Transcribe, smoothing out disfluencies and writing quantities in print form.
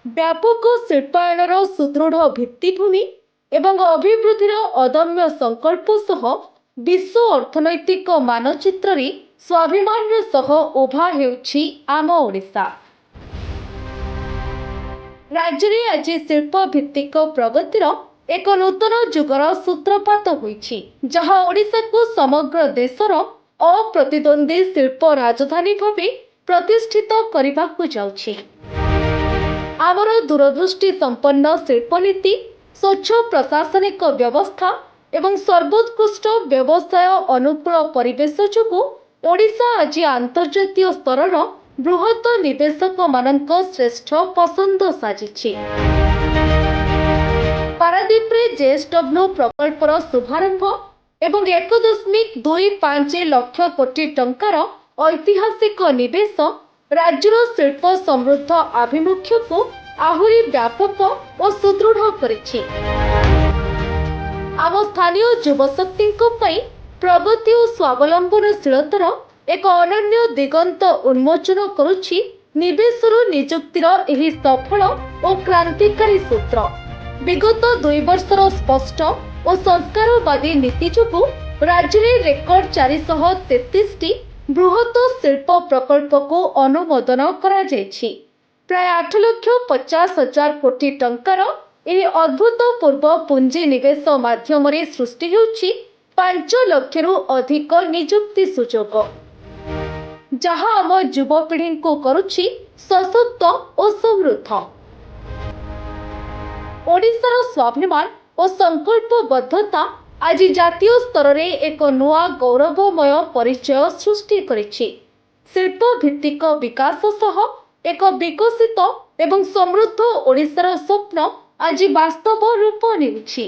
ବ୍ୟାପକ ଶିଳ୍ପାୟନର ସୁଦୃଢ଼ ଭିତ୍ତିଭୂମି ଏବଂ ଅଭିବୃଦ୍ଧିର ଅଦମ୍ୟ ସଂକଳ୍ପ ସହ ବିଶ୍ୱ ଅର୍ଥନୈତିକ ମାନଚିତ୍ରରେ ସ୍ୱାଭିମାନର ସହ ଉଭା ହେଉଛି ଆମ ଓଡ଼ିଶା। ରାଜ୍ୟରେ ଆଜି ଶିଳ୍ପ ଭିତ୍ତିକ ପ୍ରଗତିର ଏକ ନୂତନ ଯୁଗର ସୂତ୍ରପାତ ହୋଇଛି, ଯାହା ଓଡ଼ିଶାକୁ ସମଗ୍ର ଦେଶର ଅପ୍ରତିଦ୍ୱନ୍ଦ୍ୱୀ ଶିଳ୍ପ ରାଜଧାନୀ ଭାବେ ପ୍ରତିଷ୍ଠିତ କରିବାକୁ ଯାଉଛି। ଆମର ଦୂରଦୃଷ୍ଟି ସମ୍ପନ୍ନ ଶିଳ୍ପନୀତି, ସ୍ୱଚ୍ଛ ପ୍ରଶାସନିକ ବ୍ୟବସ୍ଥା ଏବଂ ସର୍ବୋତ୍କୃଷ୍ଟ ବ୍ୟବସାୟ ଅନୁକୂଳ ପରିବେଶ ଯୋଗୁଁ ଓଡ଼ିଶା ଆଜି ଆନ୍ତର୍ଜାତୀୟ ସ୍ତରର ବୃହତ ନିବେଶକମାନଙ୍କ ଶ୍ରେଷ୍ଠ ପସନ୍ଦ ସାଜିଛି। ପାରାଦୀପରେ ଜେଏସଡବ୍ଲ୍ୟୁ ପ୍ରକଳ୍ପର ଶୁଭାରମ୍ଭ ଏବଂ 1.25 ଲକ୍ଷ କୋଟି ଟଙ୍କାର ଐତିହାସିକ ନିବେଶ ରାଜ୍ୟର ଶିଳ୍ପ ସମୃଦ୍ଧ ଆଭିମୁଖ୍ୟକୁ ଆହୁରି ବ୍ୟାପକ ଓ ସୁଦୃଢ଼ କରିଛି। ଆମ ସ୍ଥାନୀୟ ଯୁବଶକ୍ତିଙ୍କ ପାଇଁ ପ୍ରଗତି ଓ ସ୍ୱାବଲମ୍ବନଶୀଳତାର ଏକ ଅନନ୍ୟ ଦିଗନ୍ତ ଉନ୍ମୋଚନ କରୁଛି ନିବେଶରୁ ନିଯୁକ୍ତିର ଏହି ସଫଳ ଓ କ୍ରାନ୍ତିକାରୀ ସୂତ୍ର। ବିଗତ 2 ବର୍ଷର ସ୍ପଷ୍ଟ ଓ ସଂସ୍କାରବାଦୀ ନୀତି ଯୋଗୁଁ ରାଜ୍ୟରେ ରେକର୍ଡ 433ଟି ବୃହତ ଶିଳ୍ପ ପ୍ରକଳ୍ପକୁ ଅନୁମୋଦନ କରାଯାଇଛି। ପ୍ରାୟ 8,50,000 କୋଟି ଟଙ୍କାର ଏହି ଅଭୂତପୂର୍ବ ପୁଞ୍ଜି ନିବେଶ ମାଧ୍ୟମରେ ସୃଷ୍ଟି ହେଉଛି 5 ଲକ୍ଷରୁ ଅଧିକ ନିଯୁକ୍ତି ସୁଯୋଗ, ଯାହା ଆମ ଯୁବପିଢ଼ିଙ୍କୁ କରୁଛି ସଶକ୍ତ ଓ ସମୃଦ୍ଧ। ଓଡ଼ିଶାର ସ୍ୱାଭିମାନ ଓ ସଂକଳ୍ପବଦ୍ଧତା ଆଜି ଜାତୀୟ ସ୍ତରରେ ଏକ ନୂଆ ଗୌରବମୟ ପରିଚୟ ସୃଷ୍ଟି କରିଛି। ଶିଳ୍ପ ଭିତ୍ତିକ ବିକାଶ ସହ ଏକ ବିକଶିତ ଏବଂ ସମୃଦ୍ଧ ଓଡ଼ିଶାର ସ୍ୱପ୍ନ ଆଜି ବାସ୍ତବ ରୂପ ନେଉଛି।